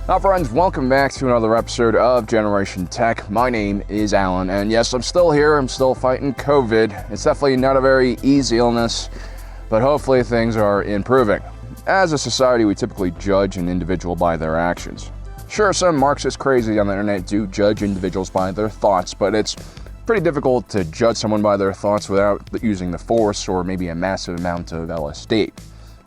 Now friends, welcome back to another episode of Generation Tech. My name is Alan, and yes, I'm still here, I'm still fighting COVID. It's definitely not a very easy illness, but hopefully things are improving. As a society, we typically judge an individual by their actions. Sure, some Marxist crazy on the internet do judge individuals by their thoughts, but it's pretty difficult to judge someone by their thoughts without using the force or maybe a massive amount of LSD.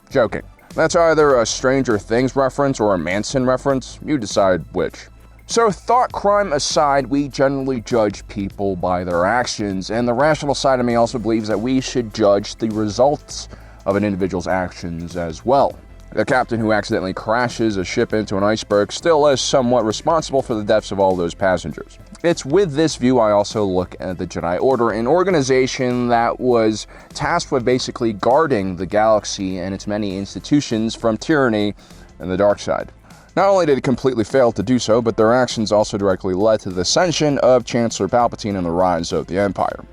Joking. That's either a Stranger Things reference or a Manson reference. You decide which. So thought crime aside, we generally judge people by their actions, and the rational side of me also believes that we should judge the results of an individual's actions as well. The captain who accidentally crashes a ship into an iceberg still is somewhat responsible for the deaths of all those passengers. It's with this view I also look at the Jedi Order, an organization that was tasked with basically guarding the galaxy and its many institutions from tyranny and the dark side. Not only did it completely fail to do so, but their actions also directly led to the ascension of Chancellor Palpatine and the rise of the Empire.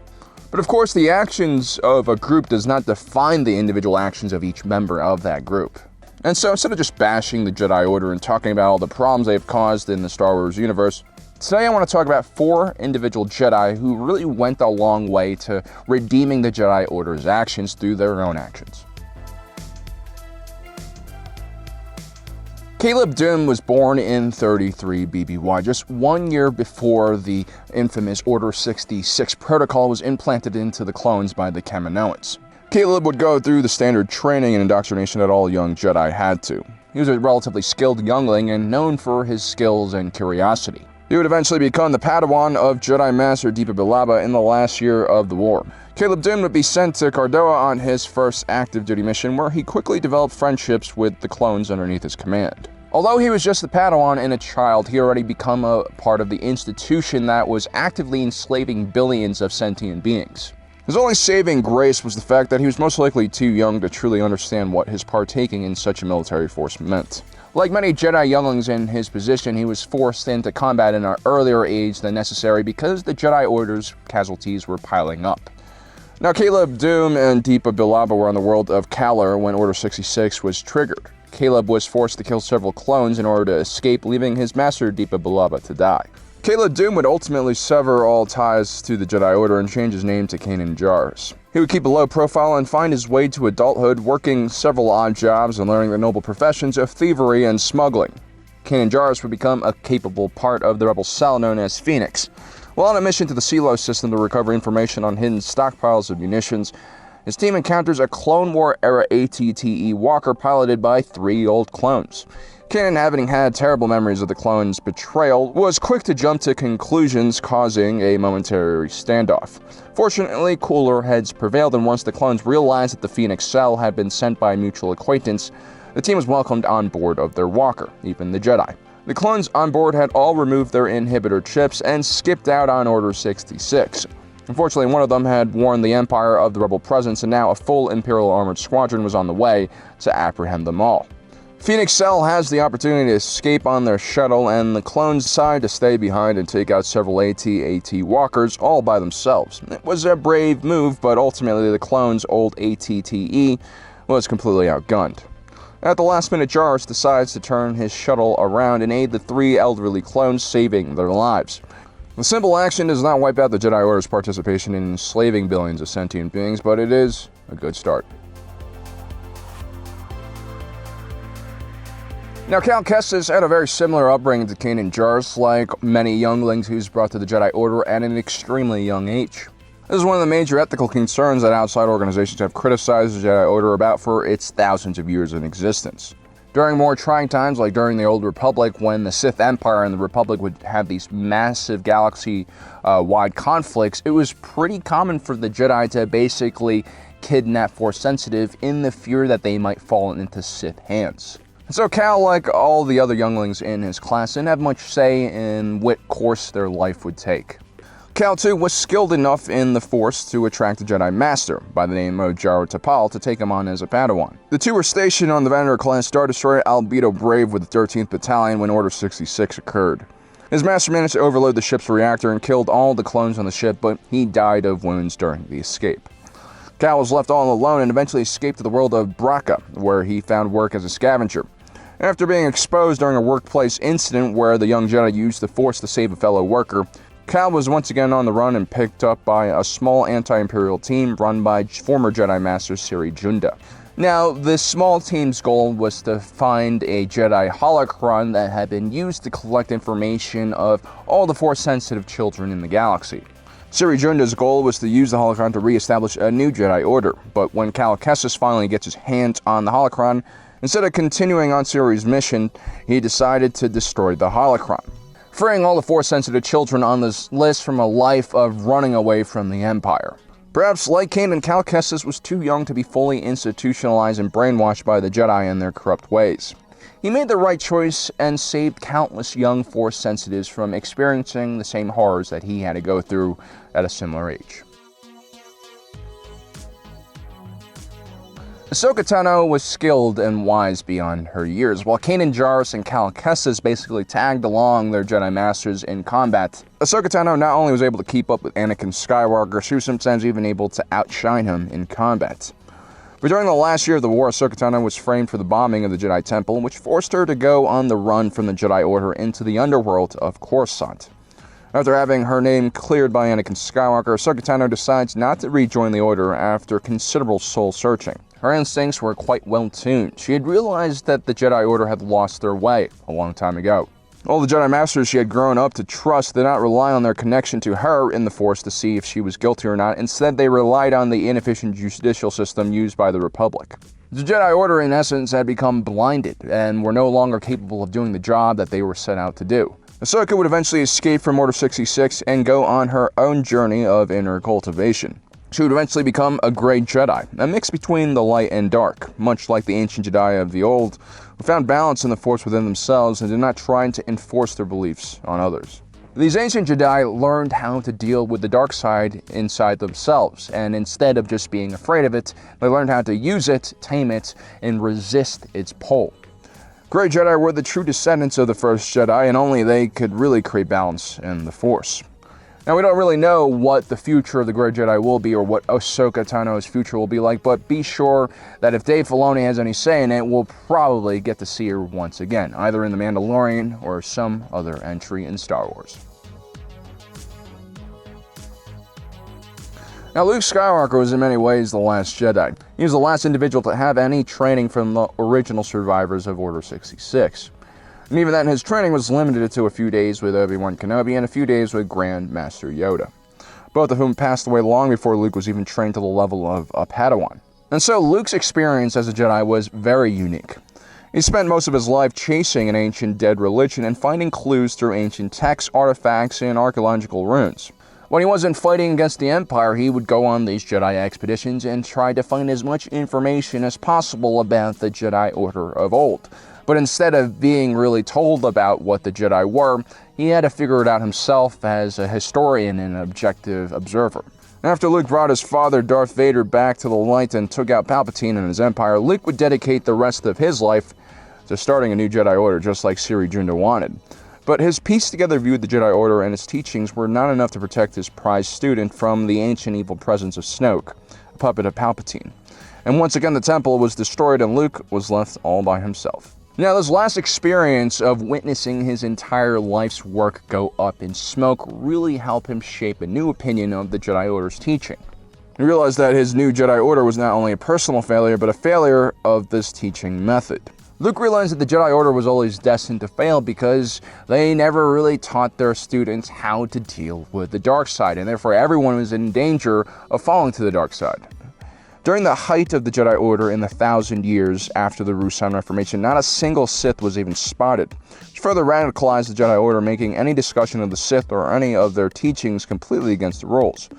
But of course, the actions of a group does not define the individual actions of each member of that group. And so instead of just bashing the Jedi Order and talking about all the problems they've caused in the Star Wars universe, today I want to talk about 4 individual Jedi who really went a long way to redeeming the Jedi Order's actions through their own actions. Caleb Dume was born in 33 BBY, just 1 year before the infamous Order 66 protocol was implanted into the clones by the Kaminoans. Caleb would go through the standard training and indoctrination that all young Jedi had to. He was a relatively skilled youngling and known for his skills and curiosity. He would eventually become the Padawan of Jedi Master Deepa Billaba in the last year of the war. Caleb Dume would be sent to Cardoa on his first active duty mission, where he quickly developed friendships with the clones underneath his command. Although he was just a Padawan and a child, he already become a part of the institution that was actively enslaving billions of sentient beings. His only saving grace was the fact that he was most likely too young to truly understand what his partaking in such a military force meant. Like many Jedi younglings in his position, he was forced into combat in an earlier age than necessary because the Jedi Order's casualties were piling up. Now, Caleb Dume and Deepa Billaba were on the world of Kalar when Order 66 was triggered. Caleb was forced to kill several clones in order to escape, leaving his master Deepa Billaba to die. Caleb Dume would ultimately sever all ties to the Jedi Order and change his name to KANAN JARRUS. He would keep a low profile and find his way to adulthood, working several odd jobs and learning the noble professions of thievery and smuggling. KANAN JARRUS would become a capable part of the rebel cell known as Phoenix. While on a mission to the Silo system to recover information on hidden stockpiles of munitions, his team encounters a Clone War-era ATTE walker piloted by 3 old clones. KANAN, having had terrible memories of the clones' betrayal, was quick to jump to conclusions, causing a momentary standoff. Fortunately, cooler heads prevailed, and once the clones realized that the Phoenix cell had been sent by a mutual acquaintance, the team was welcomed on board of their walker, even the Jedi. The clones on board had all removed their inhibitor chips and skipped out on Order 66. Unfortunately, one of them had warned the Empire of the rebel presence, and now a full Imperial armored squadron was on the way to apprehend them all. Phoenix Cell has the opportunity to escape on their shuttle, and the clones decide to stay behind and take out several AT-AT walkers all by themselves. It was a brave move, but ultimately the clones' old ATTE was completely outgunned. At the last minute, Jarrus decides to turn his shuttle around and aid the 3 elderly clones, saving their lives. The simple action does not wipe out the Jedi Order's participation in enslaving billions of sentient beings, but it is a good start. Now, Cal Kestis had a very similar upbringing to KANAN JARRUS, like many younglings who's brought to the Jedi Order at an extremely young age. This is one of the major ethical concerns that outside organizations have criticized the Jedi Order about for its thousands of years in existence. During more trying times, like during the Old Republic, when the Sith Empire and the Republic would have these massive galaxy-wide conflicts, it was pretty common for the Jedi to basically kidnap Force sensitive in the fear that they might fall into Sith hands. So Cal, like all the other younglings in his class, didn't have much say in what course their life would take. Cal, too, was skilled enough in the Force to attract a Jedi Master by the name of Jaro Tapal to take him on as a Padawan. The two were stationed on the Vanderer-class Star Destroyer Albedo Brave with the 13th Battalion when Order 66 occurred. His master managed to overload the ship's reactor and killed all the clones on the ship, but he died of wounds during the escape. Cal was left all alone and eventually escaped to the world of Braca, where he found work as a scavenger. After being exposed during a workplace incident where the young Jedi used the Force to save a fellow worker, Cal was once again on the run and picked up by a small anti-Imperial team run by former Jedi Master Siri Junda. Now, this small team's goal was to find a Jedi holocron that had been used to collect information of all the Force-sensitive children in the galaxy. Siri Junda's goal was to use the holocron to re-establish a new Jedi Order, but when Cal Kestis finally gets his hands on the holocron, instead of continuing on Siri's mission, he decided to destroy the holocron, freeing all the Force-sensitive children on this list from a life of running away from the Empire. Perhaps, like Kanan, Cal Kestis was too young to be fully institutionalized and brainwashed by the Jedi and their corrupt ways. He made the right choice and saved countless young Force sensitives from experiencing the same horrors that he had to go through at a similar age. AHSOKA Tano was skilled and wise beyond her years, while Kanan Jarrus and Cal Kestis basically tagged along their Jedi Masters in combat. AHSOKA Tano not only was able to keep up with Anakin Skywalker, she was sometimes even able to outshine him in combat. But during the last year of the war, AHSOKA Tano was framed for the bombing of the Jedi Temple, which forced her to go on the run from the Jedi Order into the underworld of Coruscant. After having her name cleared by Anakin Skywalker, AHSOKA Tano decides not to rejoin the Order after considerable soul-searching. Her instincts were quite well-tuned. She had realized that the Jedi Order had lost their way a long time ago. All the Jedi Masters she had grown up to trust did not rely on their connection to her in the Force to see if she was guilty or not. Instead, they relied on the inefficient judicial system used by the Republic. The Jedi Order, in essence, had become blinded and were no longer capable of doing the job that they were set out to do. AHSOKA would eventually escape from Order 66 and go on her own journey of inner cultivation. She would eventually become a Grey Jedi, a mix between the light and dark, much like the ancient Jedi of the old, who found balance in the Force within themselves and did not try to enforce their beliefs on others. These ancient Jedi learned how to deal with the dark side inside themselves, and instead of just being afraid of it, they learned how to use it, tame it, and resist its pull. Grey Jedi were the true descendants of the first Jedi, and only they could really create balance in the Force. Now, we don't really know what the future of the Grey Jedi will be or what AHSOKA Tano's future will be like, but be sure that if Dave Filoni has any say in it, we'll probably get to see her once again, either in The Mandalorian or some other entry in Star Wars. Now, Luke Skywalker was in many ways the last Jedi. He was the last individual to have any training from the original survivors of Order 66. And even then, his training was limited to a few days with Obi-Wan Kenobi and a few days with Grand Master Yoda, both of whom passed away long before Luke was even trained to the level of a Padawan. And so Luke's experience as a Jedi was very unique. He spent most of his life chasing an ancient dead religion and finding clues through ancient texts, artifacts, and archaeological ruins. When he wasn't fighting against the Empire, he would go on these Jedi expeditions and try to find as much information as possible about the Jedi Order of old. But instead of being really told about what the Jedi were, he had to figure it out himself as a historian and an objective observer. After Luke brought his father Darth Vader back to the light and took out Palpatine and his empire, Luke would dedicate the rest of his life to starting a new Jedi Order, just like Siri Junda wanted. But his pieced-together view of the Jedi Order and his teachings were not enough to protect his prized student from the ancient evil presence of Snoke, a puppet of Palpatine. And once again, the temple was destroyed and Luke was left all by himself. Now, this last experience of witnessing his entire life's work go up in smoke really helped him shape a new opinion of the Jedi Order's teaching. He realized that his new Jedi Order was not only a personal failure, but a failure of this teaching method. Luke realized that the Jedi Order was always destined to fail because they never really taught their students how to deal with the dark side, and therefore everyone was in danger of falling to the dark side. During the height of the Jedi Order in the 1,000 years after the Ruusan Reformation, not a single Sith was even spotted, which further radicalized the Jedi Order, making any discussion of the Sith or any of their teachings completely against the rules.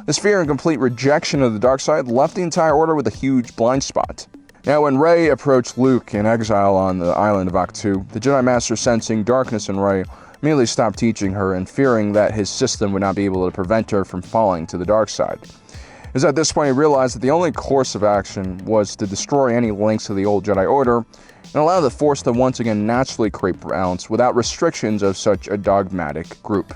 This fear and complete rejection of the dark side left the entire Order with a huge blind spot. Now, when Rey approached Luke in exile on the island of Ahch-To, the Jedi Master, sensing darkness in Rey, immediately stopped teaching her and fearing that his system would not be able to prevent her from falling to the dark side. It was at this point he realized that the only course of action was to destroy any links to the old Jedi Order and allow the Force to once again naturally create balance without restrictions of such a dogmatic group.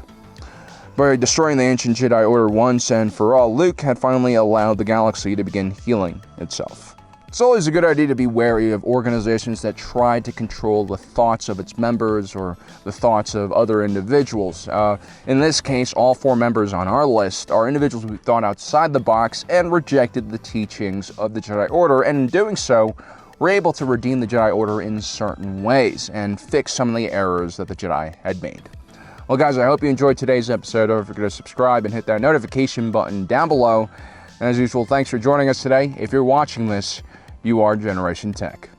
By destroying the ancient Jedi Order once and for all, Luke had finally allowed the galaxy to begin healing itself. It's always a good idea to be wary of organizations that try to control the thoughts of its members or the thoughts of other individuals. In this case, all 4 members on our list are individuals who thought outside the box and rejected the teachings of the Jedi Order, and in doing so, were able to redeem the Jedi Order in certain ways and fix some of the errors that the Jedi had made. Well guys, I hope you enjoyed today's episode. Don't forget to subscribe and hit that notification button down below. And as usual, thanks for joining us today. If you're watching this, you are Generation Tech.